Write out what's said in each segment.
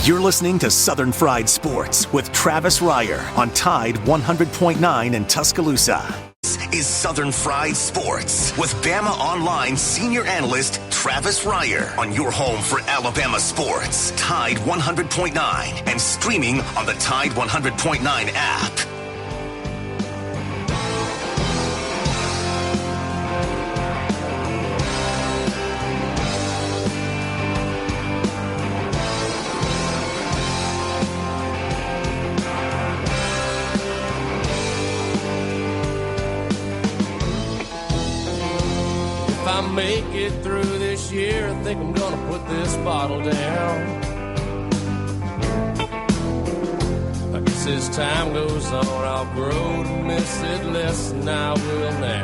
You're listening to Southern Fried Sports with Travis Reier on Tide 100.9 in Tuscaloosa. This is Southern Fried Sports with Bama Online senior analyst Travis Reier on your home for Alabama sports. Tide 100.9 and streaming on the Tide 100.9 app. Make it through this year, I think I'm gonna put this bottle down. I guess as time goes on, I'll grow to miss it less than I will now.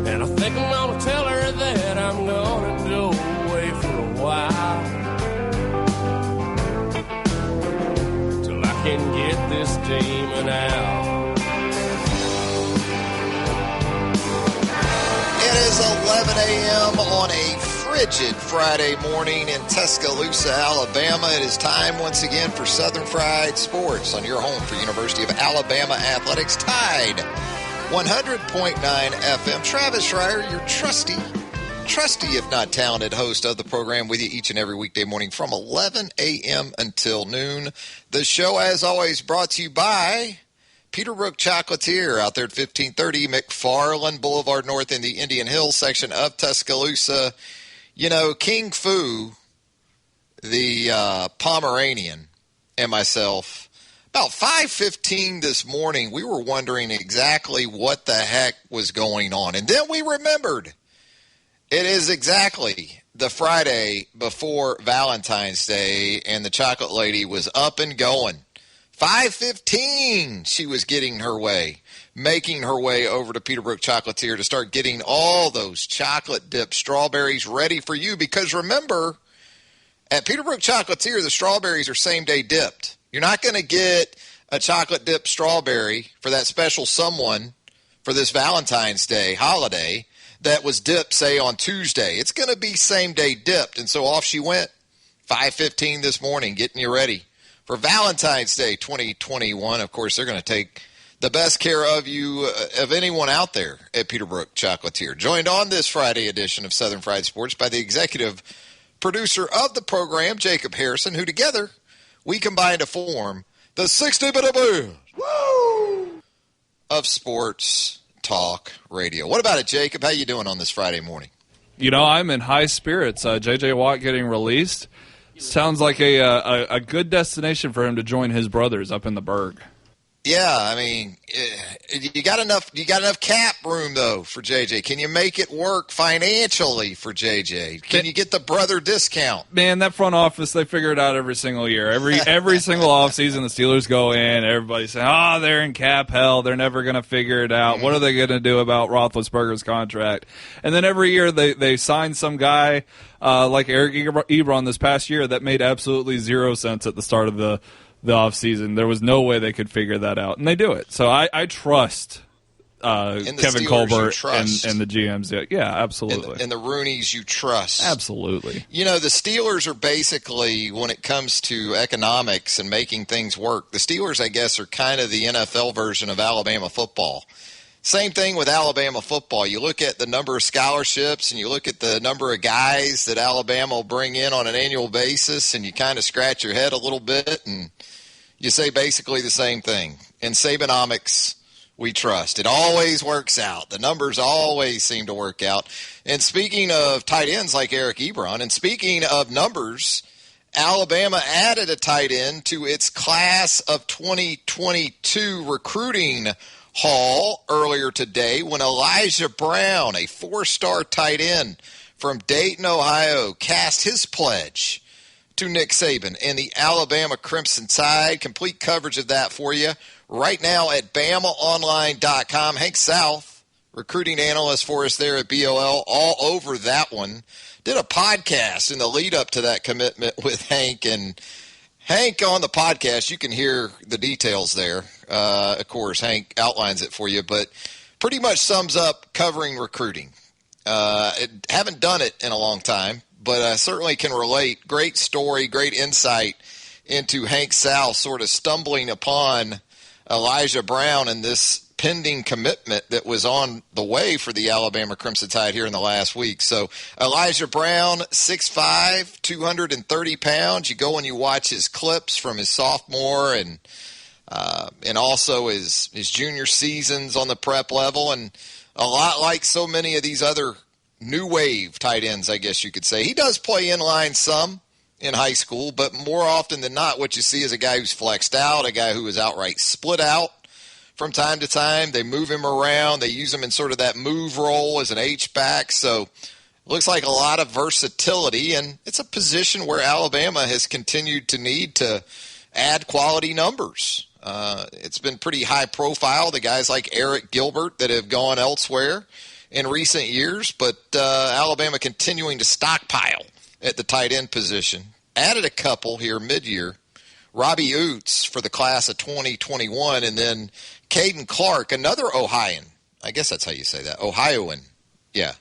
And I think I'm gonna tell her that I'm gonna go away for a while, till I can get this demon out. It is 11 a.m. on a frigid Friday morning in Tuscaloosa, Alabama. It is time once again for Southern Fried Sports on your home for University of Alabama Athletics. Tide 100.9 FM. Travis Reier, your trusty if not talented host of the program, with you each and every weekday morning from 11 a.m. until noon. The show, as always, brought to you by Peterbrook Chocolatier out there at 1530 McFarland Boulevard North in the Indian Hills section of Tuscaloosa. You know, King Fu, the Pomeranian, and myself, about 5:15 this morning, we were wondering exactly what the heck was going on. And then we remembered it is exactly the Friday before Valentine's Day, and the chocolate lady was up and going. 5:15, she was making her way over to Peterbrook Chocolatier to start getting all those chocolate-dipped strawberries ready for you. Because remember, at Peterbrook Chocolatier, the strawberries are same-day dipped. You're not going to get a chocolate-dipped strawberry for that special someone for this Valentine's Day holiday that was dipped, say, on Tuesday. It's going to be same-day dipped. And so off she went, 5:15 this morning, getting you ready for Valentine's Day 2021. Of course, they're going to take the best care of you, of anyone out there at Peterbrook Chocolatier. Joined on this Friday edition of Southern Fried Sports by the executive producer of the program, Jacob Harrison, who together we combined to form the 60-minute band of sports talk radio. What about it, Jacob? How you doing on this Friday morning? You know, I'm in high spirits. J.J. Watt getting released. Sounds like a good destination for him to join his brothers up in the Berg. Yeah, I mean, you got enough cap room though for JJ. Can you make it work financially for JJ? Can you get the brother discount? Man, that front office, they figure it out every single year. Every single offseason, the Steelers go in. Everybody's saying, they're in cap hell. They're never going to figure it out. What are they going to do about Roethlisberger's contract? And then every year they sign some guy like Eric Ebron this past year that made absolutely zero sense at the start of the offseason. There was no way they could figure that out, and they do it. So I trust Kevin Steelers, Colbert and the GMs. Yeah, absolutely. And the Rooneys you trust. Absolutely. You know, the Steelers are basically, when it comes to economics and making things work, the Steelers, I guess, are kind of the NFL version of Alabama football. Same thing with Alabama football. You look at the number of scholarships and you look at the number of guys that Alabama will bring in on an annual basis, and you kind of scratch your head a little bit and you say basically the same thing. In Sabanomics, we trust. It always works out. The numbers always seem to work out. And speaking of tight ends like Eric Ebron, and speaking of numbers, Alabama added a tight end to its class of 2022 recruiting haul earlier today when Elijah Brown, a four-star tight end from Dayton, Ohio, cast his pledge to Nick Saban and the Alabama Crimson Tide. Complete coverage of that for you right now at BamaOnline.com. Hank South, recruiting analyst for us there at BOL, all over that one. Did a podcast in the lead-up to that commitment with Hank, and Hank, on the podcast, you can hear the details there. Of course, Hank outlines it for you, but pretty much sums up covering recruiting. Haven't done it in a long time, but I certainly can relate. Great story, great insight into Hank South sort of stumbling upon Elijah Brown and this pending commitment that was on the way for the Alabama Crimson Tide here in the last week. So Elijah Brown, 6'5", 230 pounds. You go and you watch his clips from his sophomore and also his junior seasons on the prep level, and a lot like so many of these other new wave tight ends, I guess you could say. He does play inline some in high school, but more often than not, what you see is a guy who's flexed out, a guy who is outright split out from time to time. They move him around. They use him in sort of that move role as an H-back. So it looks like a lot of versatility, and it's a position where Alabama has continued to need to add quality numbers. It's been pretty high profile, the guys like Eric Gilbert that have gone elsewhere in recent years, but Alabama continuing to stockpile at the tight end position. Added a couple here mid-year. Robbie Oots for the class of 2021, and then Caden Clark, another Ohioan. I guess that's how you say that. Ohioan. Yeah.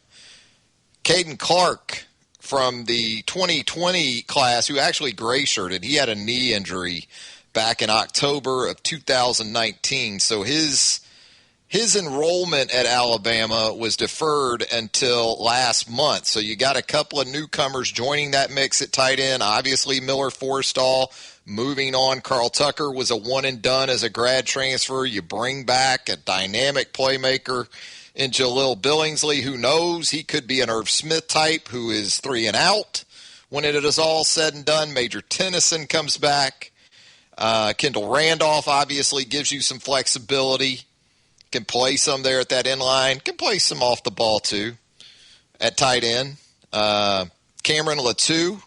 Caden Clark from the 2020 class, who actually gray-shirted. He had a knee injury back in October of 2019, so his enrollment at Alabama was deferred until last month. So you got a couple of newcomers joining that mix at tight end. Obviously, Miller Forrestall moving on. Carl Tucker was a one-and-done as a grad transfer. You bring back a dynamic playmaker in Jalil Billingsley. Who knows? He could be an Irv Smith type who is 3 and out when it is all said and done. Major Tennyson comes back. Kendall Randolph obviously gives you some flexibility. Can play some there at that end line. Can play some off the ball, too, at tight end. Cameron Latou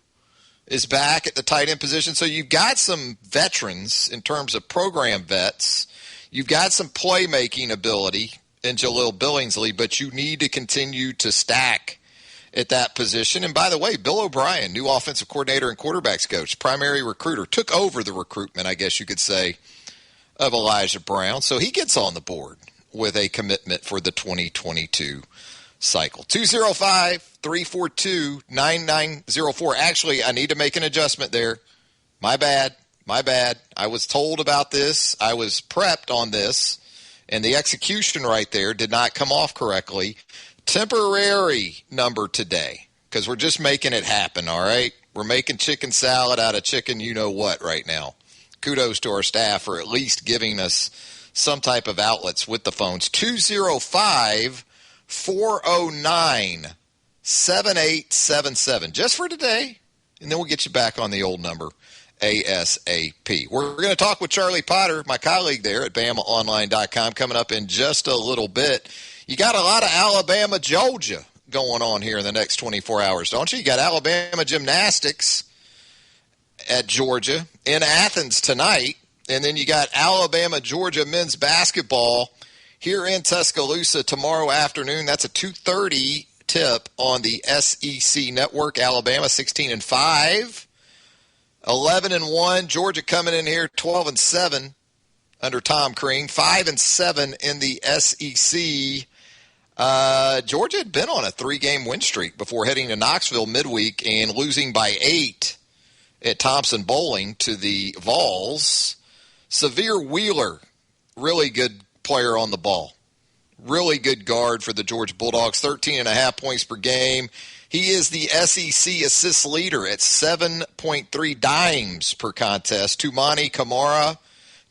is back at the tight end position. So you've got some veterans in terms of program vets. You've got some playmaking ability in Jalil Billingsley, but you need to continue to stack at that position. And by the way, Bill O'Brien, new offensive coordinator and quarterbacks coach, primary recruiter, took over the recruitment, I guess you could say, of Elijah Brown. So he gets on the board with a commitment for the 2022 cycle. 205-342-9904. Actually, I need to make an adjustment there. My bad. I was told about this. I was prepped on this, and the execution right there did not come off correctly. Temporary number today, because we're just making it happen, all right? We're making chicken salad out of chicken you-know-what right now. Kudos to our staff for at least giving us some type of outlets with the phones. 205-409-7877. Just for today, and then we'll get you back on the old number ASAP. We're going to talk with Charlie Potter, my colleague there at BamaOnline.com, coming up in just a little bit. You got a lot of Alabama, Georgia going on here in the next 24 hours, don't you? You got Alabama gymnastics at Georgia in Athens tonight. And then you got Alabama, Georgia men's basketball here in Tuscaloosa tomorrow afternoon. That's a 2:30 tip on the SEC network. Alabama 16-5, 11-1. Georgia coming in here 12-7 under Tom Crean, 5-7 in the SEC. Georgia had been on a 3-game win streak before heading to Knoxville midweek and losing by 8 at Thompson Bowling to the Vols. Severe Wheeler, really good player on the ball. Really good guard for the Georgia Bulldogs, 13.5 points per game. He is the SEC assist leader at 7.3 dimes per contest. Tumani Kamara,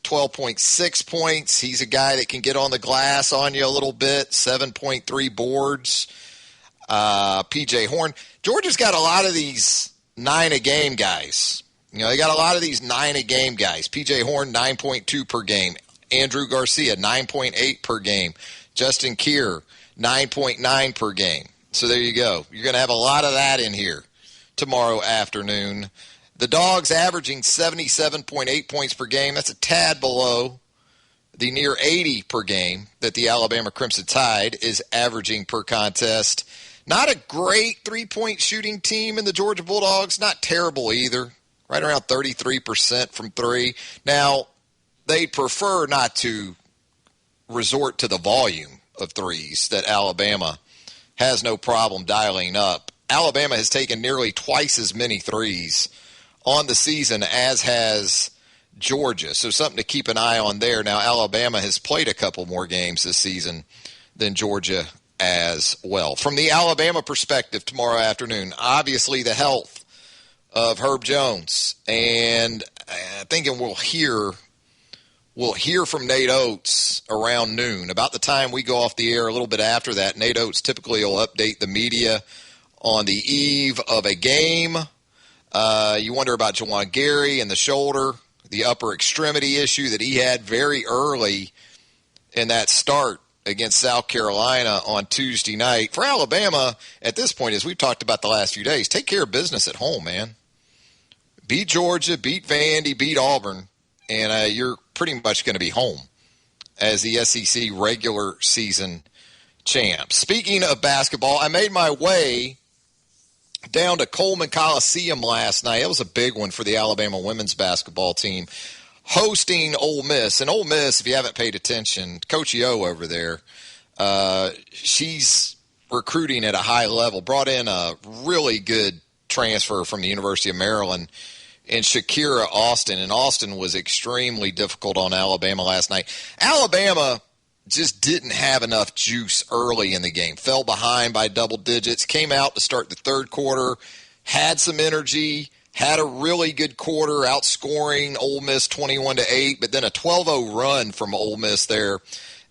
12.6 points. He's a guy that can get on the glass on you a little bit, 7.3 boards. P.J. Horn. Georgia's got a lot of these 9-a-game guys. You know, they got a lot of these 9-a-game guys. P.J. Horn, 9.2 per game. Andrew Garcia, 9.8 per game. Justin Keir, 9.9 per game. So there you go. You're going to have a lot of that in here tomorrow afternoon. The Dogs averaging 77.8 points per game. That's a tad below the near 80 per game that the Alabama Crimson Tide is averaging per contest. Not a great three-point shooting team in the Georgia Bulldogs. Not terrible either. Right around 33% from three. Now, they prefer not to resort to the volume of threes that Alabama has no problem dialing up Alabama has taken nearly twice as many threes on the season as has Georgia. So something to keep an eye on there. Now, Alabama has played a couple more games this season than Georgia as well. From the Alabama perspective tomorrow afternoon, obviously the health of Herb Jones. And I think we'll hear from Nate Oates around noon. About the time we go off the air, a little bit after that, Nate Oates typically will update the media on the eve of a game. You wonder about Juwan Gary and the shoulder, the upper extremity issue that he had very early in that start against South Carolina on Tuesday night. For Alabama, at this point, as we've talked about the last few days, take care of business at home, man. Beat Georgia, beat Vandy, beat Auburn, and you're pretty much going to be home as the SEC regular season champ. Speaking of basketball, I made my way down to Coleman Coliseum last night. It was a big one for the Alabama women's basketball team, hosting Ole Miss. And Ole Miss, if you haven't paid attention, Coach Yo over there, she's recruiting at a high level, brought in a really good transfer from the University of Maryland in Shakira Austin, and Austin was extremely difficult on Alabama last night. Alabama just didn't have enough juice early in the game, fell behind by double digits, came out to start the third quarter, had some energy, had a really good quarter, outscoring Ole Miss 21-8, but then a 12-0 run from Ole Miss there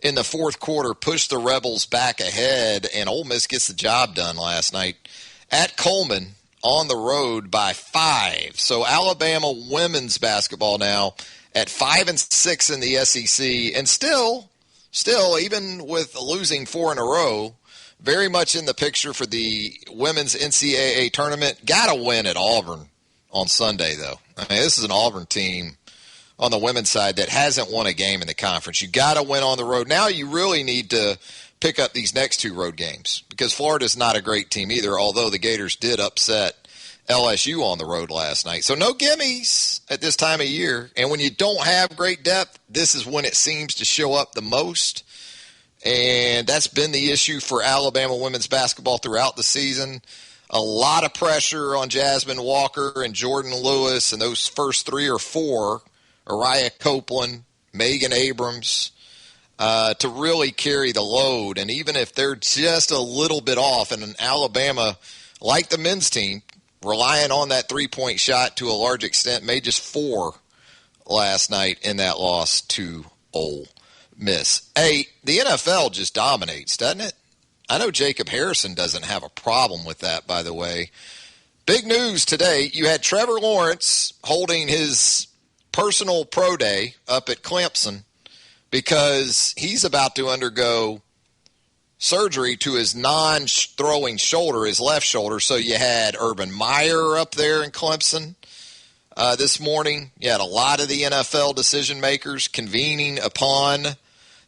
in the fourth quarter pushed the Rebels back ahead, and Ole Miss gets the job done last night at Coleman on the road by 5. So Alabama women's basketball now at 5-6 in the SEC, and still, even with losing 4 in a row, very much in the picture for the women's NCAA tournament. Got to win at Auburn on Sunday, though. I mean, this is an Auburn team on the women's side that hasn't won a game in the conference. You got to win on the road. Now you really need to pick up these next 2 road games because Florida's not a great team either, although the Gators did upset LSU on the road last night. So no gimmies at this time of year. And when you don't have great depth, this is when it seems to show up the most. And that's been the issue for Alabama women's basketball throughout the season. A lot of pressure on Jasmine Walker and Jordan Lewis and those first 3 or 4, Ariah Copeland, Megan Abrams, to really carry the load. And even if they're just a little bit off, and in Alabama, like the men's team, relying on that three-point shot to a large extent, made just 4 last night in that loss to Ole Miss. Hey, the NFL just dominates, doesn't it? I know Jacob Harrison doesn't have a problem with that, by the way. Big news today. You had Trevor Lawrence holding his personal pro day up at Clemson because he's about to undergo surgery to his non-throwing shoulder, his left shoulder. So you had Urban Meyer up there in Clemson this morning. You had a lot of the NFL decision makers convening upon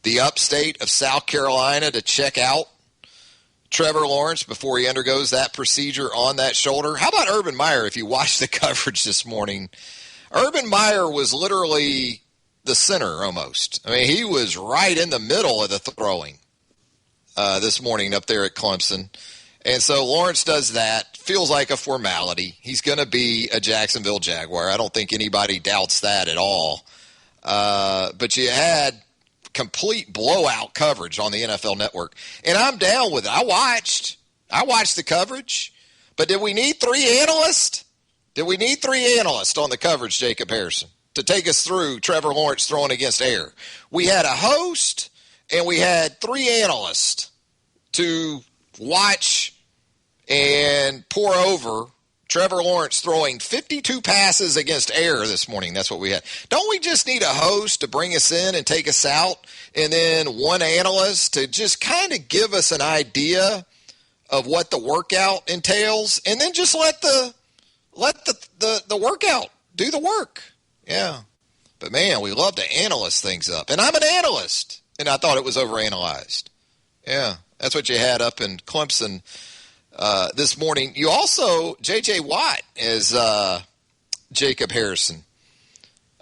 the upstate of South Carolina to check out Trevor Lawrence before he undergoes that procedure on that shoulder. How about Urban Meyer? If you watched the coverage this morning, Urban Meyer was literally the center almost. I mean, he was right in the middle of the throwing this morning up there at Clemson. And so Lawrence does that. Feels like a formality. He's going to be a Jacksonville Jaguar. I don't think anybody doubts that at all. But you had complete blowout coverage on the NFL Network. And I'm down with it. I watched the coverage. But did we need 3 analysts? Did we need 3 analysts on the coverage, Jacob Harrison, to take us through Trevor Lawrence throwing against air? We had a host, and we had 3 analysts to watch and pour over Trevor Lawrence throwing 52 passes against air this morning. That's what we had. Don't we just need a host to bring us in and take us out, and then 1 analyst to just kind of give us an idea of what the workout entails, and then just let the workout do the work? Yeah. But, man, we love to analyze things up. And I'm an analyst, and I thought it was overanalyzed. Yeah, that's what you had up in Clemson this morning. You also, J.J. Watt, as Jacob Harrison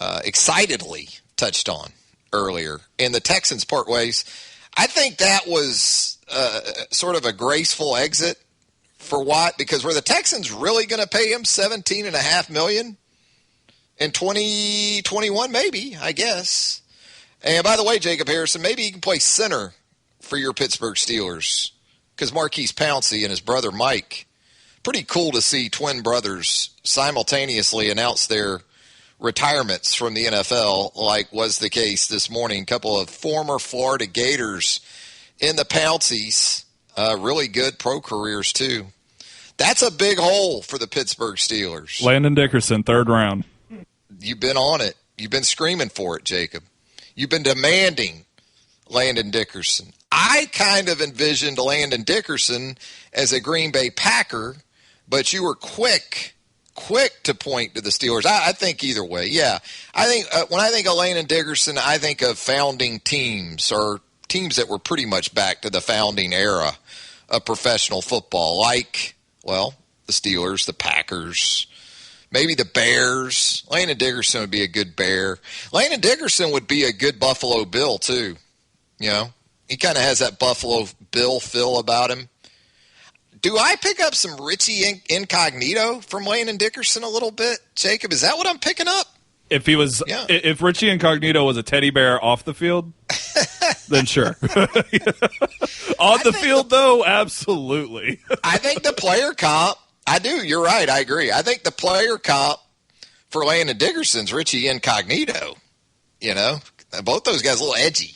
excitedly touched on earlier, and the Texans part ways. I think that was sort of a graceful exit for Watt? Because were the Texans really going to pay him $17.5 million in 2021? Maybe, I guess. And by the way, Jacob Harrison, maybe he can play center for your Pittsburgh Steelers, because Marquise Pouncey and his brother Mike, pretty cool to see twin brothers simultaneously announce their retirements from the NFL, like was the case this morning. A couple of former Florida Gators in the Pounceys, really good pro careers too. That's a big hole for the Pittsburgh Steelers. Landon Dickerson, 3rd round. You've been on it. You've been screaming for it, Jacob. You've been demanding Landon Dickerson. I kind of envisioned Landon Dickerson as a Green Bay Packer, but you were quick to point to the Steelers. I think either way, yeah. I think when I think of Landon Dickerson, I think of founding teams, or teams that were pretty much back to the founding era of professional football, like, well, the Steelers, the Packers, maybe the Bears. Landon Dickerson would be a good Bear. Landon Dickerson would be a good Buffalo Bill, too. You know, he kind of has that Buffalo Bill feel about him. Do I pick up some Richie Incognito from Landon Dickerson a little bit, Jacob? Is that what I'm picking up? If he was, yeah. If Richie Incognito was a teddy bear off the field, then sure. On the field, though, absolutely. I think the player comp, I do. You're right. I agree. I think the player comp for Landon Dickerson's Richie Incognito. You know, both those guys a little edgy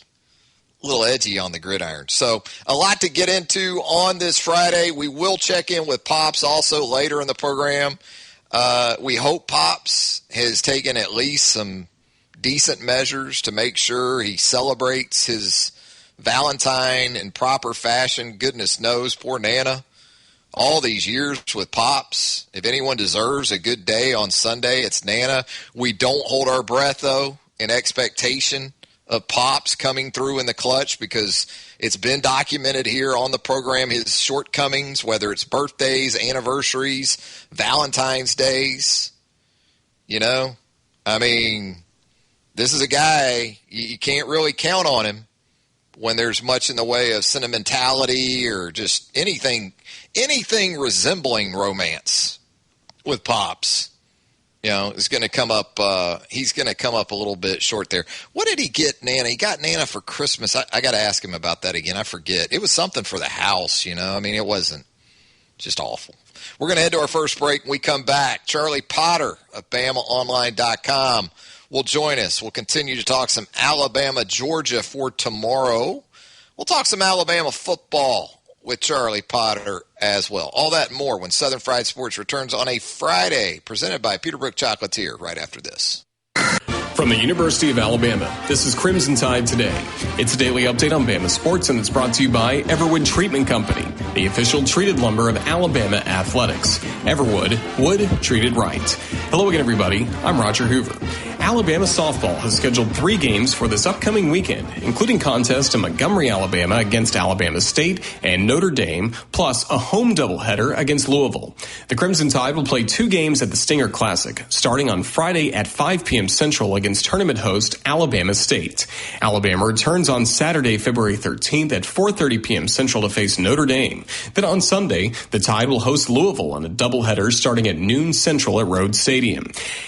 on the gridiron. So a lot to get into on this Friday. We will check in with Pops also later in the program. We hope Pops has taken at least some decent measures to make sure he celebrates his Valentine in proper fashion. Goodness knows, poor Nana. All these years with Pops, if anyone deserves a good day on Sunday, it's Nana. We don't hold our breath, though, in expectation of Pops coming through in the clutch, because it's been documented here on the program, his shortcomings, whether it's birthdays, anniversaries, Valentine's days. You know, I mean, this is a guy, you can't really count on him when there's much in the way of sentimentality or just anything resembling romance with Pops. You know, is going to come up. He's going to come up a little bit short there. What did he get, Nana? He got Nana for Christmas. I got to ask him about that again. I forget. It was something for the house, you know. I mean, it wasn't just awful. We're going to head to our first break. When we come back, Charlie Potter of BamaOnline.com will join us. We'll continue to talk some Alabama, Georgia for tomorrow. We'll talk some Alabama football with Charlie Potter as well. All that and more when Southern Fried Sports returns on a Friday, presented by Peterbrook Chocolatier, right after this. From the University of Alabama, this is Crimson Tide Today. It's a daily update on Bama sports, and it's brought to you by Everwood Treatment Company, the official treated lumber of Alabama athletics. Everwood, wood treated right. Hello again, everybody. I'm Roger Hoover. Alabama softball has scheduled 3 games for this upcoming weekend, including contests in Montgomery, Alabama against Alabama State and Notre Dame, plus a home doubleheader against Louisville. The Crimson Tide will play 2 games at the Stinger Classic, starting on Friday at 5 p.m. Central against tournament host Alabama State. Alabama returns on Saturday, February 13th at 4:30 p.m. Central to face Notre Dame. Then on Sunday, the Tide will host Louisville on a doubleheader starting at noon Central at Rhodes Stadium.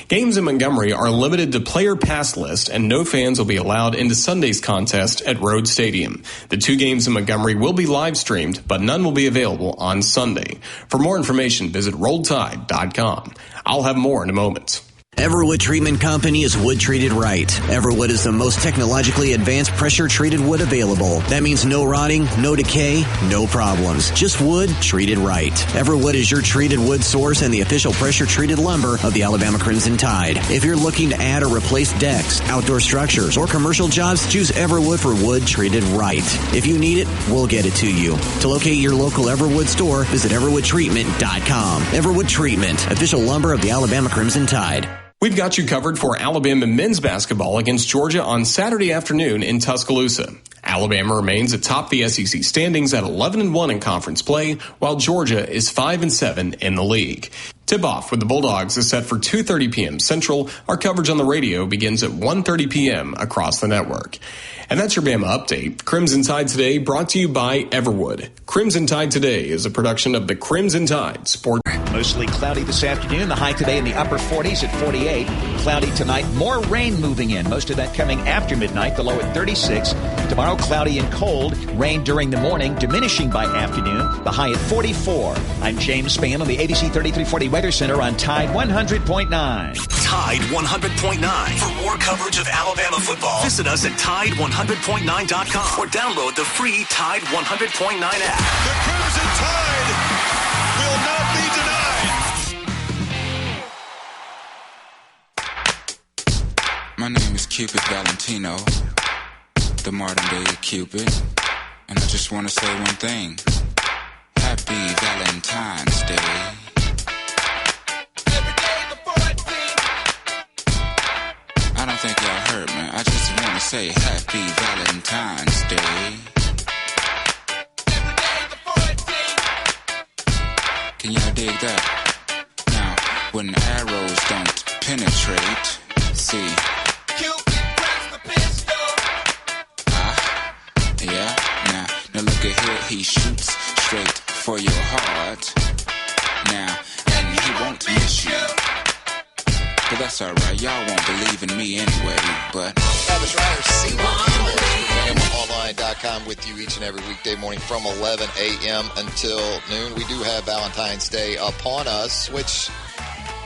Games in Montgomery are limited to player pass list, and no fans will be allowed into Sunday's contest at Rhodes Stadium. The 2 games in Montgomery will be live streamed, but none will be available on Sunday. For more information, visit RolledTide.com. I'll have more in a moment. Everwood Treatment Company is wood treated right. Everwood is the most technologically advanced pressure treated wood available. That means no rotting, no decay, no problems. Just wood treated right. Everwood is your treated wood source and the official pressure treated lumber of the Alabama Crimson Tide. If you're looking to add or replace decks, outdoor structures, or commercial jobs, choose Everwood for wood treated right. If you need it, we'll get it to you. To locate your local Everwood store, visit EverwoodTreatment.com. Everwood Treatment, official lumber of the Alabama Crimson Tide. We've got you covered for Alabama men's basketball against Georgia on Saturday afternoon in Tuscaloosa. Alabama remains atop the SEC standings at 11-1 in conference play, while Georgia is 5-7 in the league. Tip-off with the Bulldogs is set for 2:30 p.m. Central. Our coverage on the radio begins at 1:30 p.m. across the network. And that's your Bama Update. Crimson Tide Today brought to you by Everwood. Crimson Tide Today is a production of the Crimson Tide Sport. Mostly cloudy this afternoon. The high today in the upper 40s at 48. Cloudy tonight. More rain moving in. Most of that coming after midnight. The low at 36. Tomorrow, cloudy and cold. Rain during the morning, diminishing by afternoon. The high at 44. I'm James Spann on the ABC 3340 Weather Center on Tide 100.9. Tide 100.9. For more coverage of Alabama football, visit us at Tide100.9.com or download the free Tide 100.9 app. The Crimson Tide will not be denied. My name is Cupid Valentino, the modern day Cupid, and I just want to say one thing. Happy Valentine's Day. I don't think y'all heard me. I just want to say Happy Valentine's Day. Can y'all dig that? Now, when arrows don't penetrate, see. Yeah, now look at here, he shoots straight for your heart. Now, and he won't miss you. But that's alright, y'all won't believe in me anyway, but... Travis Ryder, BamaOnline.com with you each and every weekday morning from 11 a.m. until noon. We do have Valentine's Day upon us, which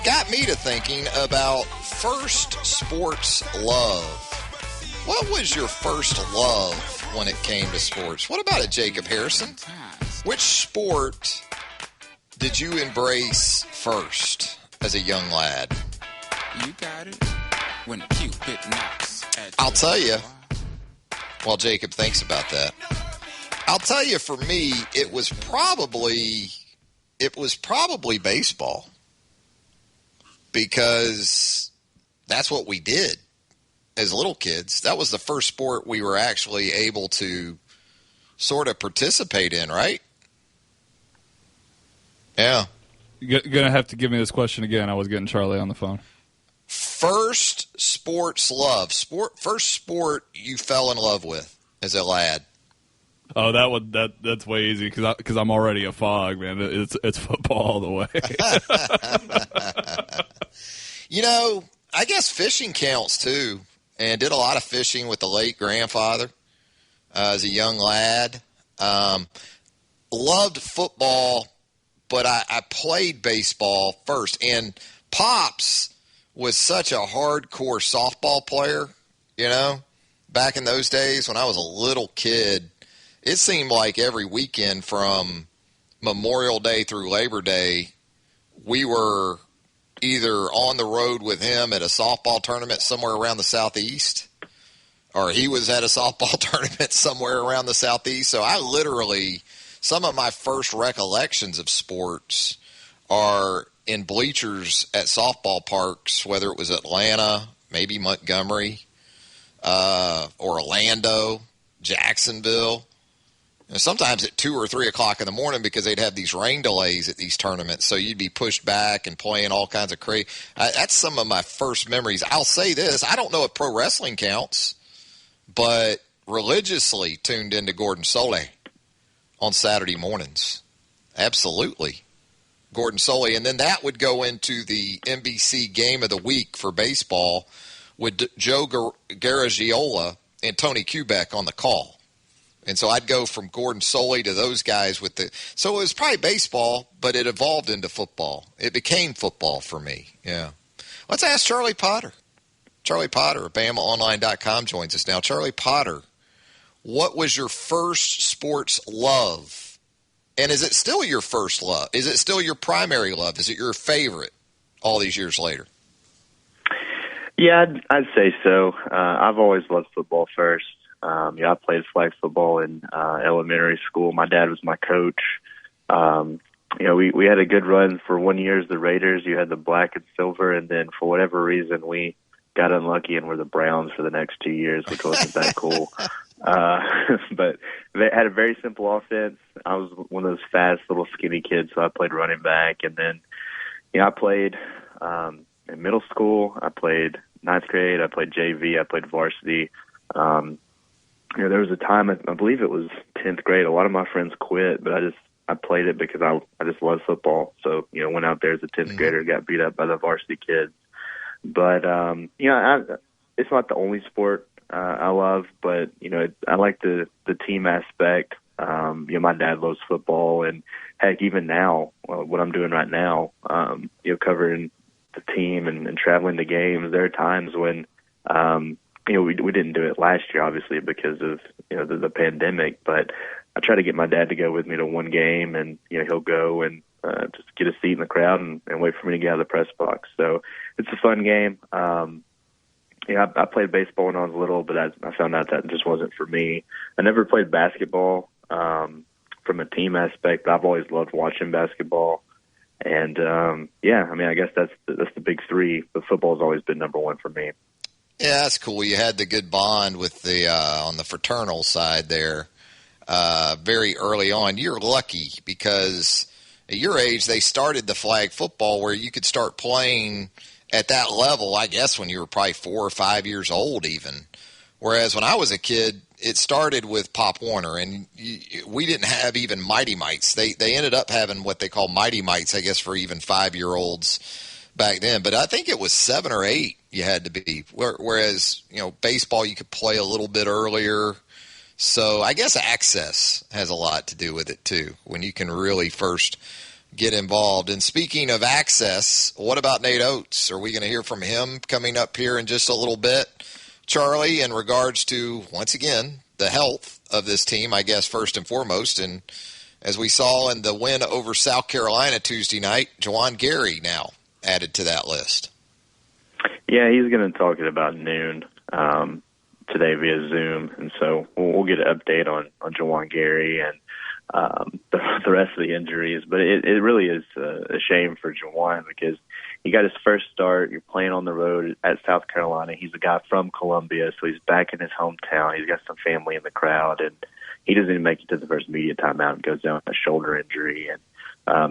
got me to thinking about first sports love. What was your first love when it came to sports? What about it, Jacob Harrison? Which sport did you embrace first as a young lad? You got it. When Cupid knocks at I'll tell you, while Jacob thinks about that, I'll tell you, for me, it was probably baseball, because that's what we did as little kids. That was the first sport we were actually able to sort of participate in, right? Yeah. You're going to have to give me this question again. I was getting Charlie on the phone. First sports love. First sport you fell in love with as a lad. Oh, that's way easy because I'm already a fog, man. It's football all the way. I guess fishing counts too, and did a lot of fishing with the late grandfather as a young lad. Loved football, but I played baseball first, and Pops was such a hardcore softball player, back in those days when I was a little kid. It seemed like every weekend from Memorial Day through Labor Day, we were either on the road with him at a softball tournament somewhere around the Southeast, or he was at a softball tournament somewhere around the Southeast. So I literally, some of my first recollections of sports are in bleachers at softball parks, whether it was Atlanta, maybe Montgomery, or Orlando, Jacksonville. And sometimes at 2 or 3 o'clock in the morning, because they'd have these rain delays at these tournaments, so you'd be pushed back and playing all kinds of crazy. That's some of my first memories. I'll say this: I don't know if pro wrestling counts, but religiously tuned into Gordon Solie on Saturday mornings. Absolutely. Gordon Solie, and then that would go into the NBC Game of the Week for baseball with Joe Garagiola and Tony Kubek on the call. And so I'd go from Gordon Solie to those guys so it was probably baseball, but it evolved into football. It became football for me, yeah. Let's ask Charlie Potter. Charlie Potter of BamaOnline.com joins us now. Charlie Potter, what was your first sports love? And is it still your first love? Is it still your primary love? Is it your favorite all these years later? Yeah, I'd say so. I've always loved football first. I played flag football in elementary school. My dad was my coach. We had a good run for 1 year as the Raiders. You had the black and silver, and then for whatever reason we got unlucky and were the Browns for the next 2 years, which wasn't that cool. But they had a very simple offense. I was one of those fast little skinny kids, so I played running back. And then, I played in middle school. I played ninth grade. I played JV. I played varsity. There was a time, I believe it was 10th grade. A lot of my friends quit, but I played it because I just love football. So, went out there as a 10th grader, got beat up by the varsity kids. But, it's not the only sport I love, but, I like the team aspect. My dad loves football, and heck, even now, what I'm doing right now, covering the team and traveling to games, there are times when, we didn't do it last year, obviously, because of, the pandemic, but I try to get my dad to go with me to one game, and, he'll go and just get a seat in the crowd and wait for me to get out of the press box. So it's a fun game. I played baseball when I was little, but I found out that just wasn't for me. I never played basketball from a team aspect, but I've always loved watching basketball. And, I guess that's the big three, but football has always been number one for me. Yeah, that's cool. You had the good bond with the on the fraternal side there very early on. You're lucky because at your age they started the flag football where you could start playing at that level, I guess, when you were probably 4 or 5 years old even. Whereas when I was a kid, it started with Pop Warner, and we didn't have even Mighty Mites. They ended up having what they call Mighty Mites, I guess, for even 5-year-olds back then. But I think it was 7 or 8 you had to be. Whereas, baseball you could play a little bit earlier. So I guess access has a lot to do with it too, when you can really first get involved. And speaking of access, what about Nate Oates? Are we going to hear from him coming up here in just a little bit, Charlie, in regards to, once again, the health of this team, I guess, first and foremost? And as we saw in the win over South Carolina Tuesday night, Juwan Gary now added to that list. Yeah, he's going to talk at about noon today via Zoom, and so we'll get an update on Juwan Gary and the rest of the injuries. But it really is a shame for Juwan because he got his first start. You're playing on the road at South Carolina. He's a guy from Columbia, so he's back in his hometown. He's got some family in the crowd, and he doesn't even make it to the first media timeout and goes down with a shoulder injury. And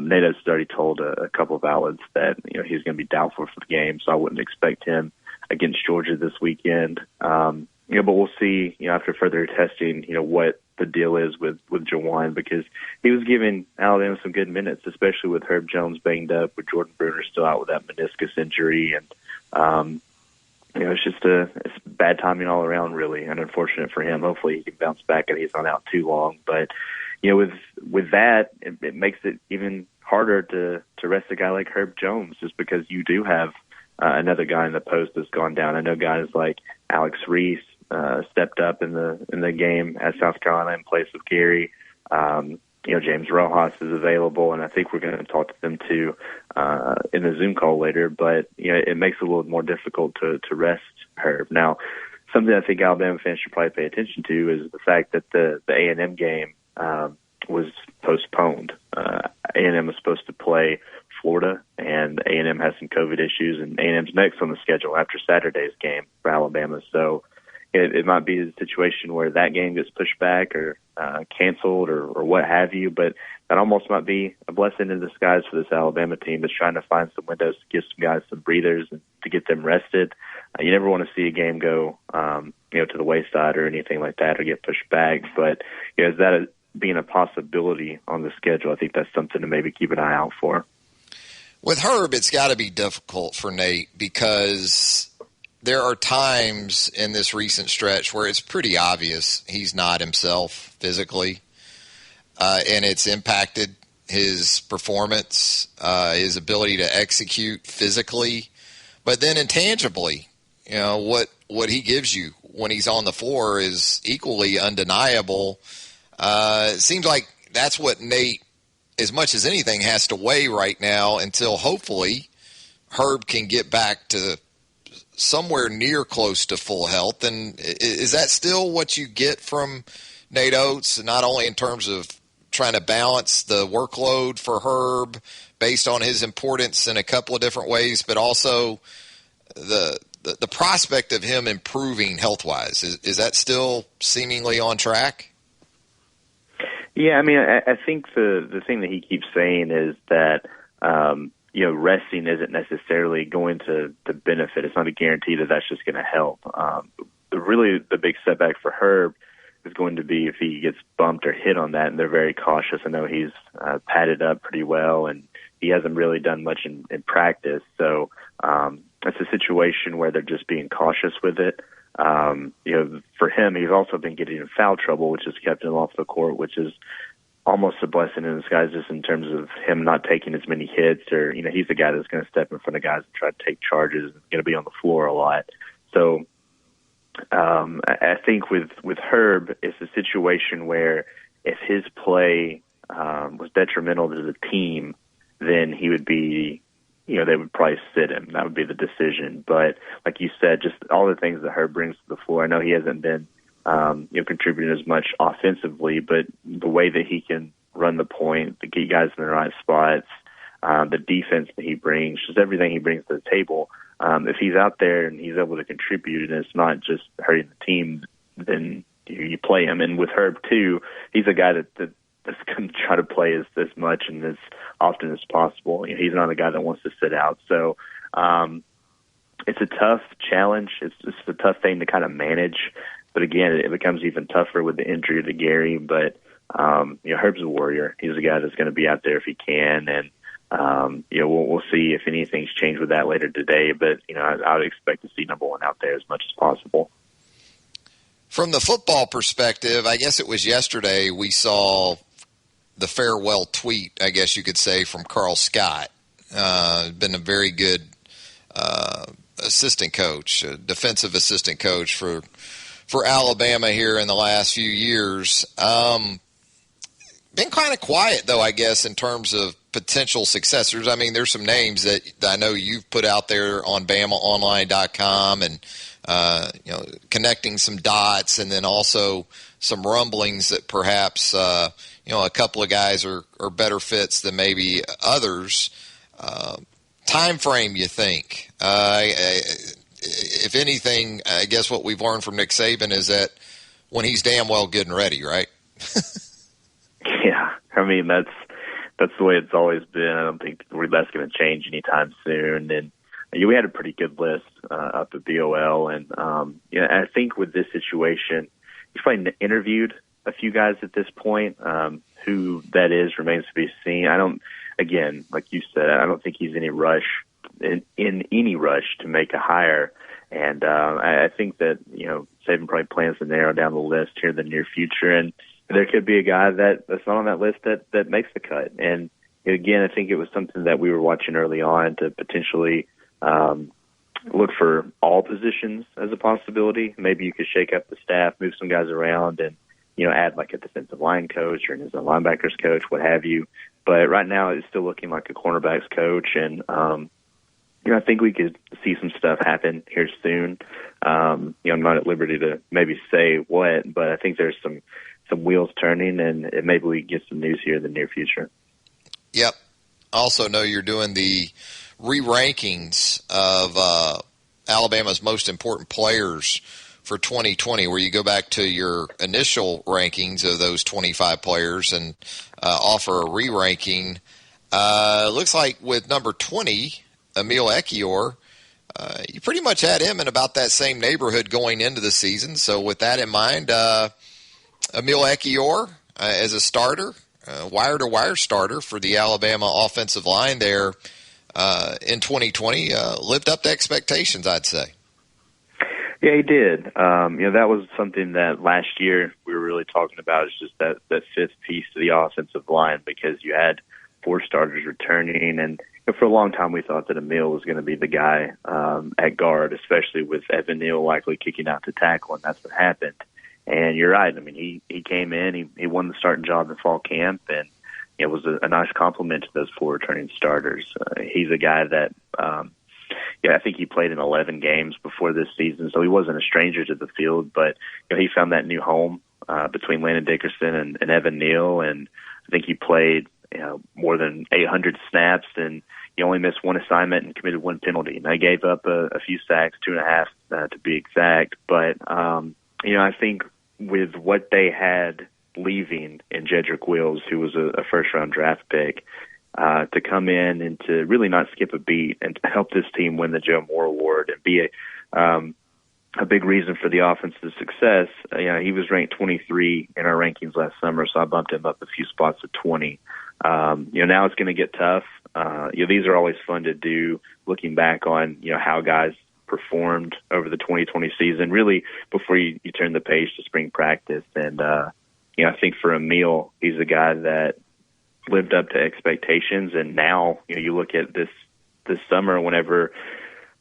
Nate has already told a couple of outlets that he's going to be doubtful for the game, so I wouldn't expect him against Georgia this weekend. But we'll see after further testing what the deal is with Juwan, because he was giving Alabama some good minutes, especially with Herb Jones banged up, with Jordan Bruner still out with that meniscus injury, and it's bad timing all around, really, and unfortunate for him. Hopefully he can bounce back and he's not out too long, but. With that, it makes it even harder to rest a guy like Herb Jones, just because you do have another guy in the post that's gone down. I know guys like Alex Reese stepped up in the game at South Carolina in place of Gary. James Rojas is available, and I think we're going to talk to them too in the Zoom call later. But it makes it a little more difficult to rest Herb. Now, something I think Alabama fans should probably pay attention to is the fact that the A&M game was postponed. A&M was supposed to play Florida, and A&M has some COVID issues, and A&M's next on the schedule after Saturday's game for Alabama. So it might be a situation where that game gets pushed back or canceled or what have you, but that almost might be a blessing in disguise for this Alabama team that's trying to find some windows to give some guys some breathers and to get them rested. You never want to see a game go to the wayside or anything like that or get pushed back, but is that being a possibility on the schedule? I think that's something to maybe keep an eye out for. With Herb, it's got to be difficult for Nate because there are times in this recent stretch where it's pretty obvious he's not himself physically, and it's impacted his performance, his ability to execute physically, but then intangibly, what he gives you when he's on the floor is equally undeniable. It seems like that's what Nate, as much as anything, has to weigh right now until hopefully Herb can get back to somewhere near close to full health. And is that still what you get from Nate Oates, not only in terms of trying to balance the workload for Herb based on his importance in a couple of different ways, but also the prospect of him improving health-wise? Is that still seemingly on track? Yeah, I mean, I think the thing that he keeps saying is that, resting isn't necessarily going to benefit. It's not a guarantee that that's just going to help. The big setback for Herb is going to be if he gets bumped or hit on that, and they're very cautious. I know he's padded up pretty well, and he hasn't really done much in practice. So it's a situation where they're just being cautious with it. For him, he's also been getting in foul trouble, which has kept him off the court, which is almost a blessing in disguise just in terms of him not taking as many hits, or, he's the guy that's going to step in front of guys and try to take charges and going to be on the floor a lot. So I think with Herb, it's a situation where if his play was detrimental to the team, then he would be, they would probably sit him. That would be the decision. But like you said, just all the things that Herb brings to the floor. I know he hasn't been contributing as much offensively, but the way that he can run the point, to get guys in the right spots, the defense that he brings, just everything he brings to the table. If he's out there and he's able to contribute and it's not just hurting the team, then you play him. And with Herb too, he's a guy that's going to try to play as much and as often as possible. He's not a guy that wants to sit out. So it's a tough challenge. It's a tough thing to kind of manage. But again, it becomes even tougher with the injury to Gary. But Herb's a warrior. He's a guy that's going to be out there if he can, and we'll see if anything's changed with that later today. But I would expect to see number one out there as much as possible. From the football perspective, I guess it was yesterday we saw the farewell tweet, I guess you could say, from Carl Scott. Been a very good assistant coach, defensive assistant coach for Alabama here in the last few years. Been kind of quiet, though, I guess, in terms of potential successors. I mean, there's some names that I know you've put out there on BamaOnline.com and, connecting some dots, and then also some rumblings that perhaps, a couple of guys are better fits than maybe others. Time frame, you think? If anything, I guess what we've learned from Nick Saban is that when he's damn well good and ready, right? Yeah, I mean, that's the way it's always been. I don't think that's going to change anytime soon. And we had a pretty good list up at BOL, and I think with this situation, he's probably interviewed a few guys at this point. Who that is remains to be seen. Again, like you said, I don't think he's in any rush to make a hire. And I think that, Saban probably plans to narrow down the list here in the near future. And there could be a guy that's not on that list that makes the cut. And again, I think it was something that we were watching early on to potentially look for all positions as a possibility. Maybe you could shake up the staff, move some guys around, and add like a defensive line coach or a linebackers coach, what have you. But right now it's still looking like a cornerbacks coach, and I think we could see some stuff happen here soon. I'm not at liberty to maybe say what, but I think there's some wheels turning, and maybe we get some news here in the near future. Yep. I also know you're doing the re-rankings of Alabama's most important players for 2020, where you go back to your initial rankings of those 25 players and offer a re-ranking. Looks like with number 20, Emil Ekiyor, you pretty much had him in about that same neighborhood going into the season. So with that in mind, Emil Ekiyor as a starter, wire-to-wire starter for the Alabama offensive line there in 2020, lived up to expectations, I'd say. Yeah, he did. That was something that last year we were really talking about, is just that fifth piece to the offensive line, because you had four starters returning, and for a long time we thought that Emil was going to be the guy at guard, especially with Evan Neal likely kicking out to tackle, and that's what happened. And you're right. I mean, he came in, he won the starting job in fall camp, and it was a nice compliment to those four returning starters. He's a guy that I think he played in 11 games before this season, so he wasn't a stranger to the field, but he found that new home between Landon Dickerson and Evan Neal, and I think he played more than 800 snaps, and he only missed one assignment and committed one penalty. And they gave up a few sacks, 2.5 to be exact. But, I think with what they had leaving in Jedrick Wills, who was a first-round draft pick, to come in and to really not skip a beat and to help this team win the Joe Moore Award and be a big reason for the offense's success. He was ranked 23 in our rankings last summer, so I bumped him up a few spots to 20. Now it's going to get tough. These are always fun to do, looking back on, how guys performed over the 2020 season, really before you turn the page to spring practice. And, I think for Emil, he's a guy that lived up to expectations. And now, you look at this summer, whenever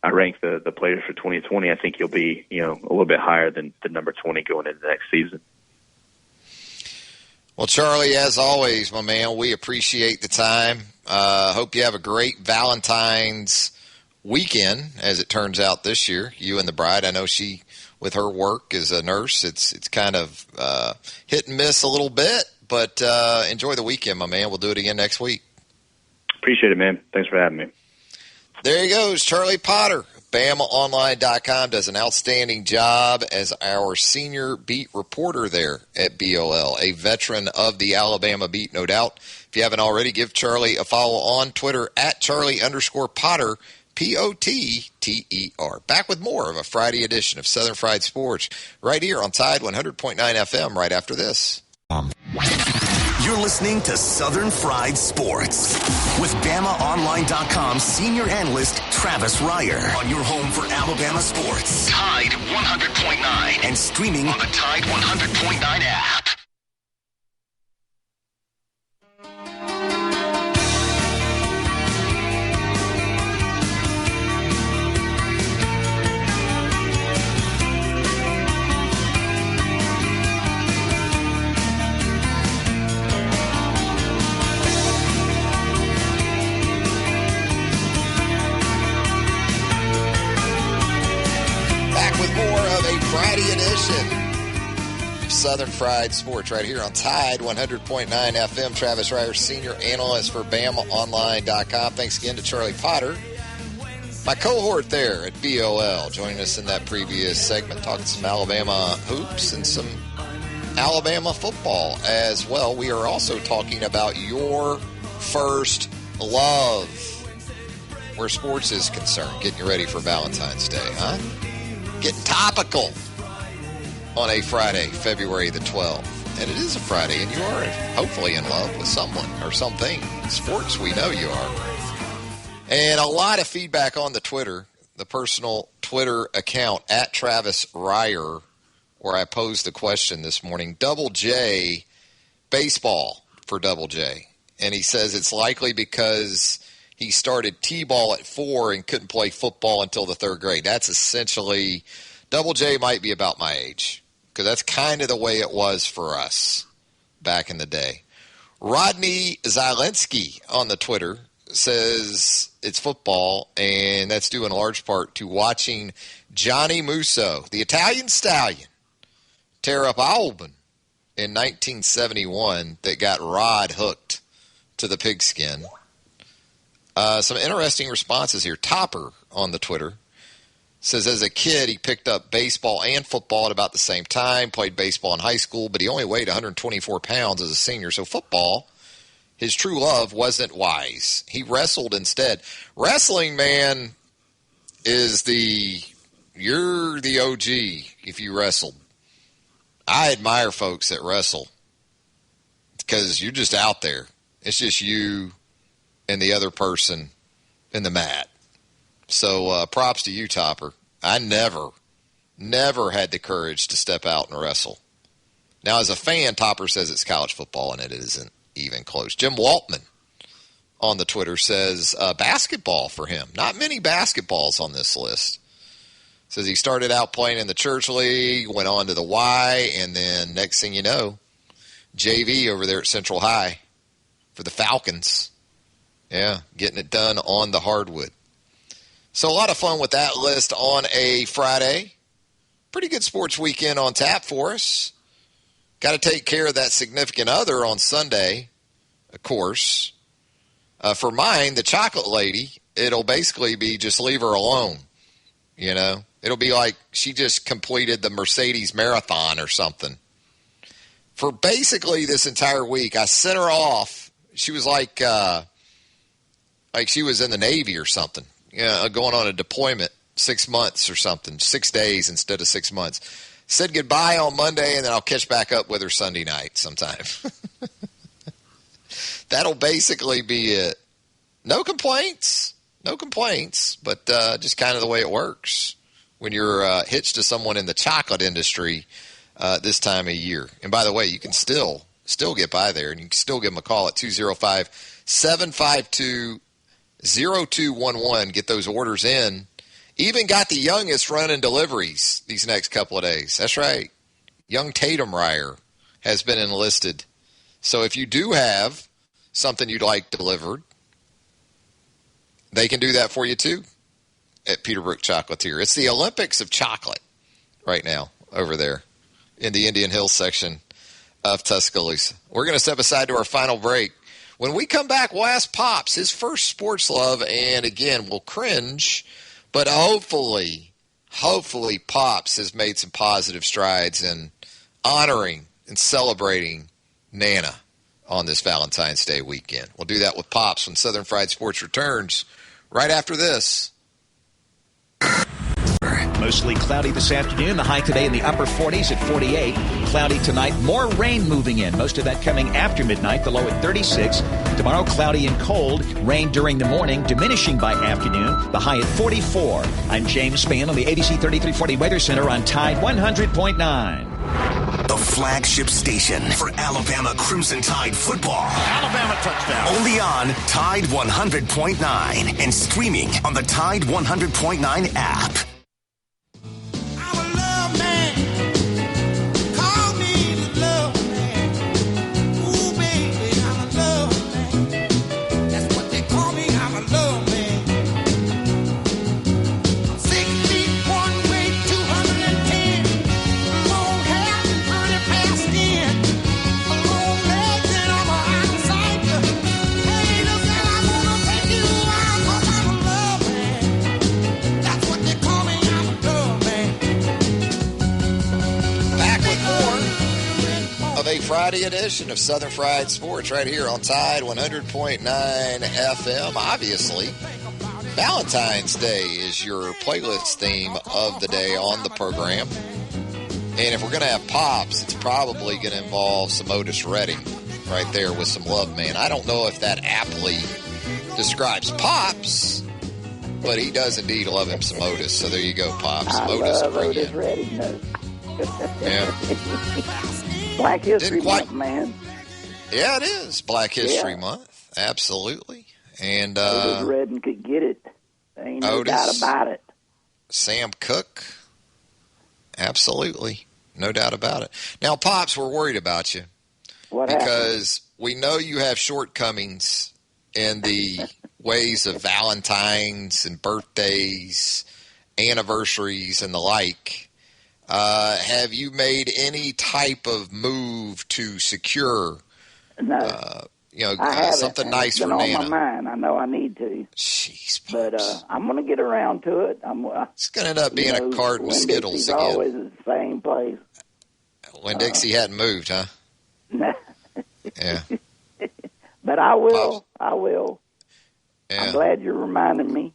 I rank the players for 2020, I think he'll be, a little bit higher than the number 20 going into the next season. Well, Charlie, as always, my man, we appreciate the time. Hope you have a great Valentine's weekend, as it turns out this year. You and the bride, I know she, with her work as a nurse, it's kind of hit and miss a little bit, but enjoy the weekend, my man. We'll do it again next week. Appreciate it, man. Thanks for having me. There he goes, Charlie Potter. BamaOnline.com does an outstanding job as our senior beat reporter there at BOL, a veteran of the Alabama beat, no doubt. If you haven't already, give Charlie a follow on Twitter at Charlie_Potter, P-O-T-T-E-R. Back with more of a Friday edition of Southern Fried Sports right here on Tide 100.9 FM right after this. You're listening to Southern Fried Sports with BamaOnline.com senior analyst Travis Reier on your home for Alabama sports. Tide 100.9 and streaming on the Tide 100.9 app. Friday edition of Southern Fried Sports right here on Tide 100.9 FM. Travis Reier, senior analyst for BamaOnline.com. Thanks again to Charlie Potter, my cohort there at BOL, joining us in that previous segment, talking some Alabama hoops and some Alabama football as well. We are also talking about your first love where sports is concerned. Getting you ready for Valentine's Day, huh? Getting topical on a Friday, February the 12th. And it is a Friday, and you are hopefully in love with someone or something. Sports, we know you are. And a lot of feedback on the Twitter, the personal Twitter account, at Travis Reier, where I posed the question this morning, Double J, baseball for Double J. And he says it's likely because he started T-ball at 4 and couldn't play football until the 3rd grade. That's essentially, Double J might be about my age, because that's kind of the way it was for us back in the day. Rodney Zielinski on the Twitter says it's football, and that's due in large part to watching Johnny Musso, the Italian stallion, tear up Auburn in 1971 that got Rod hooked to the pigskin. Some interesting responses here. Topper on the Twitter says as a kid he picked up baseball and football at about the same time, played baseball in high school, but he only weighed 124 pounds as a senior. So football, his true love, wasn't wise. He wrestled instead. Wrestling, man, is you're the OG if you wrestled. I admire folks that wrestle because you're just out there. It's just you and the other person in the mat. So props to you, Topper. I never had the courage to step out and wrestle. Now, as a fan, Topper says it's college football, and it isn't even close. Jim Waltman on the Twitter says basketball for him. Not many basketballs on this list. Says he started out playing in the church league, went on to the Y, and then next thing you know, JV over there at Central High for the Falcons. Yeah, getting it done on the hardwood. So a lot of fun with that list on a Friday. Pretty good sports weekend on tap for us. Got to take care of that significant other on Sunday, of course. For mine, the chocolate lady, it'll basically be just leave her alone. You know, it'll be like she just completed the Mercedes Marathon or something. For basically this entire week, I sent her off. She was like Like she was in the Navy or something, going on a deployment 6 months or something, 6 days instead of 6 months. Said goodbye on Monday, and then I'll catch back up with her Sunday night sometime. That'll basically be it. No complaints, but just kind of the way it works when you're hitched to someone in the chocolate industry this time of year. And by the way, you can still get by there, and you can still give them a call at 205-752-0211. Get those orders in. Even got the youngest running deliveries these next couple of days. That's right. Young Tatum Ryer has been enlisted. So if you do have something you'd like delivered, they can do that for you too at Peterbrook Chocolatier. It's the Olympics of chocolate right now over there in the Indian Hills section of Tuscaloosa. We're going to step aside to our final break. When we come back, we'll ask Pops his first sports love, and again, we'll cringe. But hopefully Pops has made some positive strides in honoring and celebrating Nana on this Valentine's Day weekend. We'll do that with Pops when Southern Fried Sports returns right after this. Mostly cloudy this afternoon. The high today in the upper 40s at 48. Cloudy tonight. More rain moving in. Most of that coming after midnight. The low at 36. Tomorrow, cloudy and cold. Rain during the morning, diminishing by afternoon. The high at 44. I'm James Spann on the ABC 3340 Weather Center on Tide 100.9. The flagship station for Alabama Crimson Tide football. Alabama touchdown. Only on Tide 100.9 and streaming on the Tide 100.9 app. Friday edition of Southern Fried Sports right here on Tide 100.9 FM. Obviously, Valentine's Day is your playlist theme of the day on the program. And if we're going to have Pops, it's probably going to involve some Otis Redding right there with some Love Man. I don't know if that aptly describes Pops, but he does indeed love him some Otis. So there you go, Pops. I love Otis Redding. Yeah. Black History Month, man. Yeah, it is Black History Month. Absolutely. And Otis Redding could get it. There ain't no doubt about it. Sam Cooke. Absolutely. No doubt about it. Now, Pops, we're worried about you. What because we know you have shortcomings in the ways of Valentines and birthdays, anniversaries, and the like. Have you made any type of move to secure, something nice for Nana? It's been on my mind. I know I need to. Jeez, Pops. But I'm going to get around to it. It's going to end up being a card with Skittles again. Always at the same place. When Dixie hadn't moved, huh? Yeah. But I will. I will. Yeah. I'm glad you're reminding me.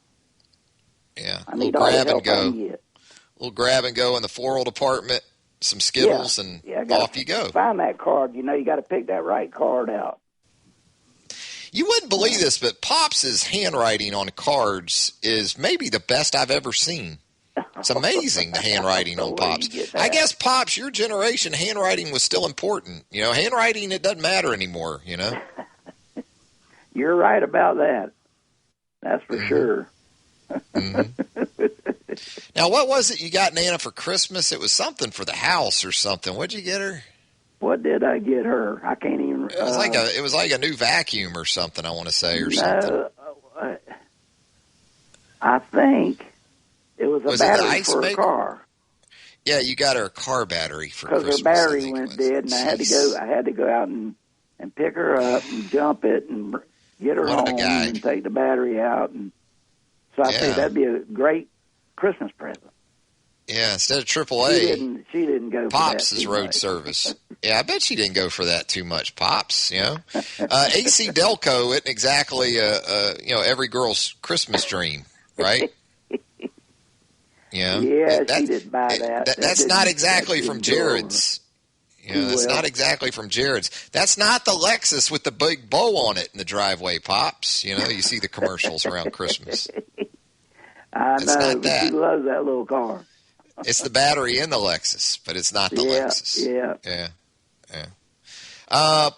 Yeah. I need all the help I can get. Little grab and go in the floral department, some Skittles, and off you go. Find that card. You got to pick that right card out. You wouldn't believe this, but Pops' handwriting on cards is maybe the best I've ever seen. It's amazing, the handwriting on Pops. I guess, Pops, your generation, handwriting was still important. Handwriting, it doesn't matter anymore, You're right about that. That's for sure. Mm-hmm. Now, what was it you got Nana for Christmas? It was something for the house or something. What'd you get her? What did I get her? I can't even. It was like a new vacuum or something. I want to say something. I think it was a battery for a car. Yeah, you got her a car battery for Christmas. Because her battery went dead, and I had to go out and pick her up and jump it and get her home and take the battery out. And so I think that'd be a great Christmas present. Yeah, instead of She AAA, didn't go. Pops for that is too road much. service. Yeah, I bet she didn't go for that too much. Pops, AC Delco isn't exactly every girl's Christmas dream, right? Yeah, she didn't buy that. That's not exactly from Jared's. That's not exactly from Jared's. That's not the Lexus with the big bow on it in the driveway, Pops. You see the commercials around Christmas. I It's know, not but that. she loves that little car. It's the battery in the Lexus, but it's not the Lexus. Yeah.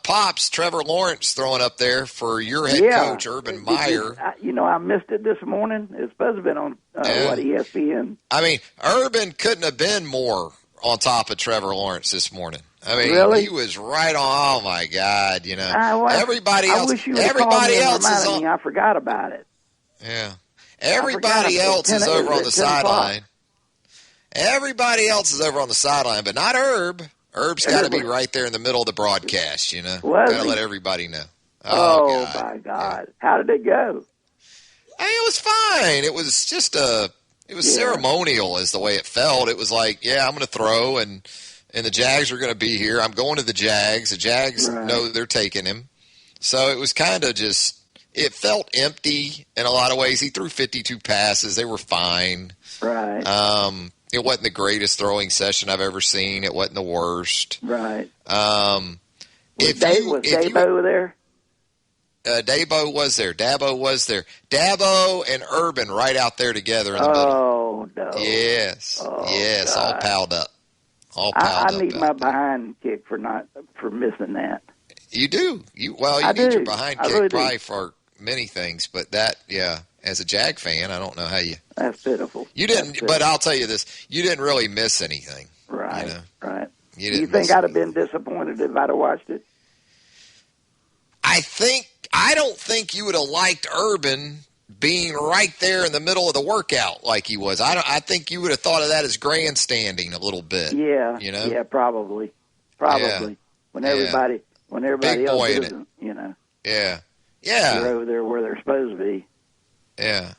Pops, Trevor Lawrence throwing up there for your head coach, Urban Meyer. I missed it this morning. It's supposed to have been on, ESPN. I mean, Urban couldn't have been more on top of Trevor Lawrence this morning. I mean, Really? he was right on. Oh, my God, Everybody I else, wish you would everybody call me and else is reminded on. me. I forgot about it. Yeah. Everybody else is over on the sideline. Everybody else is over on the sideline, but not Herb. Herb's got to be right there in the middle of the broadcast, Got to let everybody know. Oh my God. How did it go? It was fine. It was just ceremonial is the way it felt. It was like, I'm going to throw, and the Jags are going to be here. I'm going to the Jags. The Jags know they're taking him. So it was kind of just, it felt empty in a lot of ways. He threw 52 passes. They were fine. Right. It wasn't the greatest throwing session I've ever seen. It wasn't the worst. Right. Was Dabo there? Dabo was there. Dabo was there. Dabo and Urban right out there together in the middle. Oh, no. Yes. Yes. God. All piled up. I need my behind kick for missing that. You do. You need your behind kick really probably for many things, but as a Jag fan, I don't know how you. That's pitiful. You didn't, but I'll tell you this: you didn't really miss anything. Right. Right. You Do you think I'd have been disappointed if I'd have watched it? I don't think you would have liked Urban being right there in the middle of the workout like he was. I think you would have thought of that as grandstanding a little bit. Yeah. Yeah, probably. Yeah. When everybody Big else boy in isn't, Yeah. they're over there where they're supposed to be. Yeah.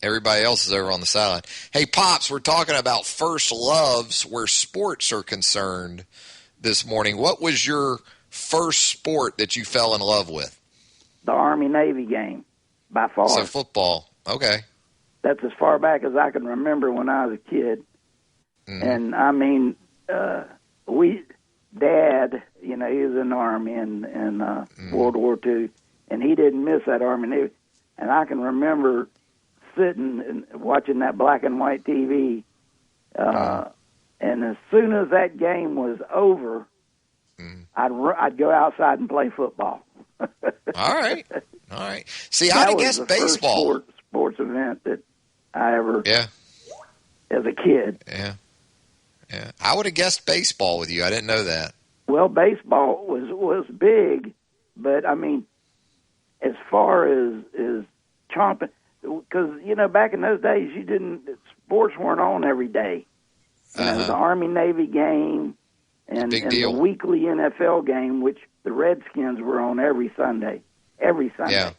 Everybody else is over on the sideline. Hey, Pops, we're talking about first loves where sports are concerned this morning. What was your first sport that you fell in love with? The Army-Navy game, by far. So football. Okay. That's as far back as I can remember when I was a kid. Mm-hmm. And, I mean, Dad, he was in the Army in World War II, and he didn't miss that Army-Navy. And I can remember sitting and watching that black and white TV, and as soon as that game was over, I'd go outside and play football. All right. See, I'd have guessed baseball. First sports event that I ever, as a kid. Yeah. I would have guessed baseball with you. I didn't know that. Well, baseball was big, but I mean, as far as chomping, because back in those days, sports weren't on every day. The Army-Navy game and the weekly NFL game, which the Redskins were on every Sunday. Yeah.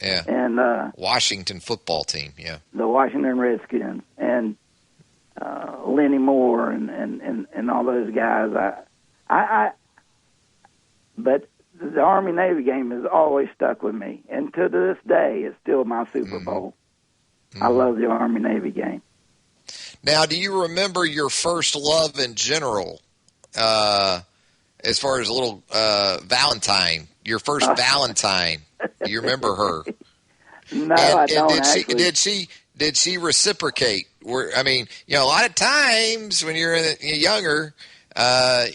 And Washington football team. Yeah. The Washington Redskins and Lenny Moore and all those guys. But the Army-Navy game has always stuck with me, and to this day, it's still my Super Bowl. I love the Army-Navy game. Now, do you remember your first love in general, as far as a little Valentine, your first Valentine? Do you remember her? No, I don't actually. Did she reciprocate? A lot of times when you're younger,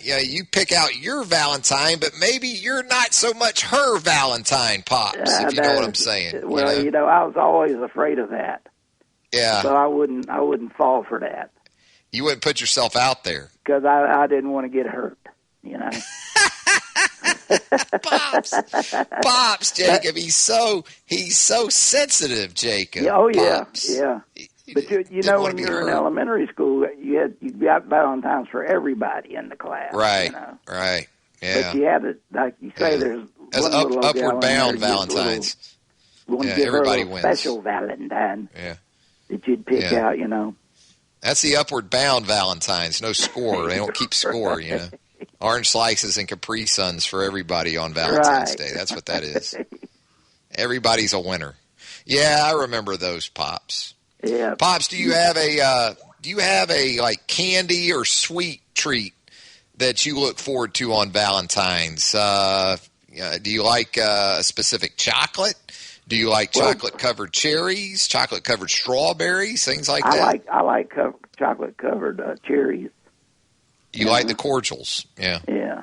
you pick out your Valentine, but maybe you're not so much her Valentine, Pops, if you know what I'm saying. Well, I was always afraid of that. Yeah. So I wouldn't fall for that. You wouldn't put yourself out there. Because I didn't want to get hurt, Pops, Jacob, he's so sensitive, Jacob. Pops. Yeah. But when you were in elementary school, you got Valentines for everybody in the class. Right. Right. Yeah. But you had it, like you say, there's upward bound Valentines. Everybody wins. Special Valentine. Yeah. That you'd pick out, That's the upward bound Valentine's. No score. They don't keep score, you know. Orange slices and Capri Suns for everybody on Valentine's Day. That's what that is. Everybody's a winner. Yeah, I remember those, Pops. Yeah. Pops, do you have a like candy or sweet treat that you look forward to on Valentine's? Do you like a specific chocolate? Do you like chocolate-covered cherries, chocolate-covered strawberries, things like that? I like chocolate-covered cherries. You like the cordials, yeah. Yeah.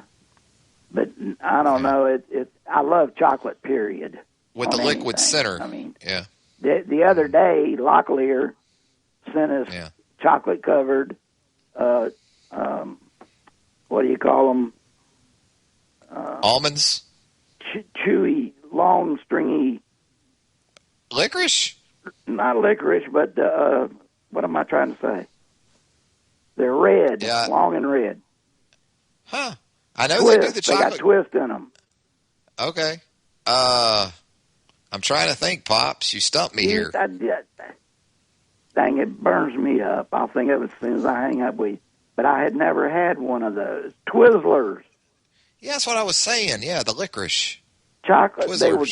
But I don't know. I love chocolate, period. With the liquid center. I mean, yeah. The other day, Locklear sent us chocolate-covered, what do you call them? Almonds? Chewy, long, stringy. Licorice? Not licorice, but what am I trying to say? They're red, long and red. Huh. I know twist. They do the chocolate. They got twist in them. Okay. I'm trying to think, Pops. You stumped me here. Dang, it burns me up. I'll think of it as soon as I hang up with you. But I had never had one of those. Twizzlers. Yeah, that's what I was saying. Yeah, the licorice. Chocolate. Twizzlers. They were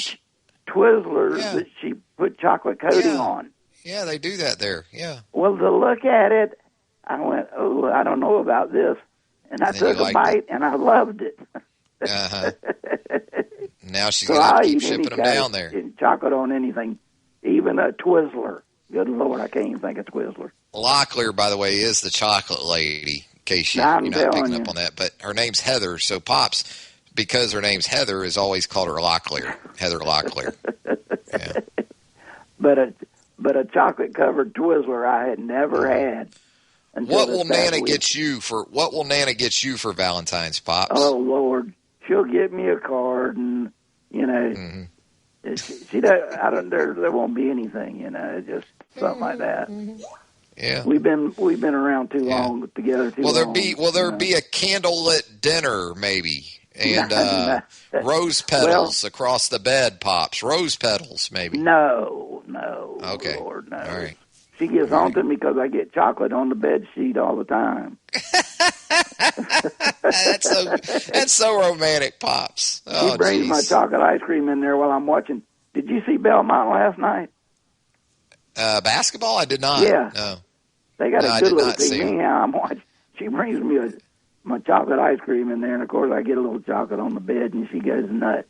Twizzlers that she put chocolate coating on. Yeah, they do that there. Yeah. Well, to look at it, I went, oh, I don't know about this. And I took a bite, and I loved it. Uh-huh. Now she's going to have to keep shipping them down there. Chocolate on anything, even a Twizzler. Good Lord, I can't even think of Twizzler. Locklear, by the way, is the chocolate lady, in case you're not picking up on that. But her name's Heather, so Pops, because her name's Heather, has always called her Locklear. Heather Locklear. Yeah. But a chocolate-covered Twizzler I had never had. What will Nana get you for for Valentine's, Pops? Oh Lord, she'll get me a card, and you know, she does. There won't be anything, you know, just something like that. Yeah, we've been around too long together. Will there be a candlelit dinner maybe, and rose petals across the bed, Pops? Rose petals maybe? No. Okay, Lord, no. All right. She gets on to me because I get chocolate on the bed sheet all the time. That's so romantic, Pops. She brings my chocolate ice cream in there while I'm watching. Did you see Belmont last night? Basketball? I did not. Yeah. No. They got a good little thing. Anyhow, I'm watching. She brings me my chocolate ice cream in there, and of course I get a little chocolate on the bed, and she goes nuts.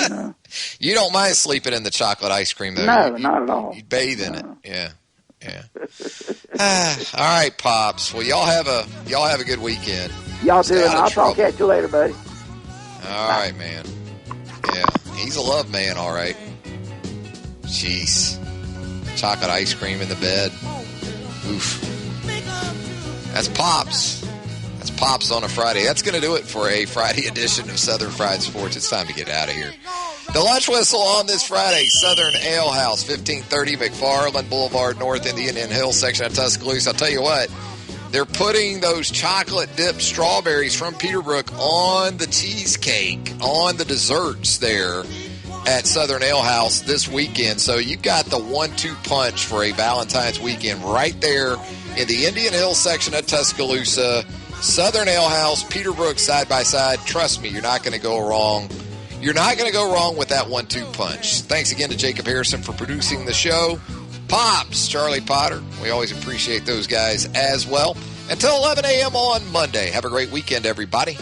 You know? You don't mind sleeping in the chocolate ice cream, though? No, not at all. You bathe in it. Yeah. All right, Pops. Well, y'all have a good weekend. Y'all do, and I'll talk at you later, buddy. All right, man. Yeah, he's a love man, all right. Jeez. Chocolate ice cream in the bed. Oof. That's Pops. That's Pops on a Friday. That's going to do it for a Friday edition of Southern Fried Sports. It's time to get out of here. The lunch whistle on this Friday, Southern Ale House, 1530 McFarland Boulevard North in the Indian Hills section of Tuscaloosa. I'll tell you what, they're putting those chocolate-dipped strawberries from Peterbrook on the cheesecake, on the desserts there at Southern Ale House this weekend. So you've got the 1-2 punch for a Valentine's weekend right there in the Indian Hills section of Tuscaloosa. Southern Ale House, Peterbrook side by side. Trust me, you're not going to go wrong. You're not going to go wrong with that 1-2 punch. Thanks again to Jacob Harrison for producing the show. Pops, Charlie Potter. We always appreciate those guys as well. Until 11 a.m. on Monday. Have a great weekend, everybody.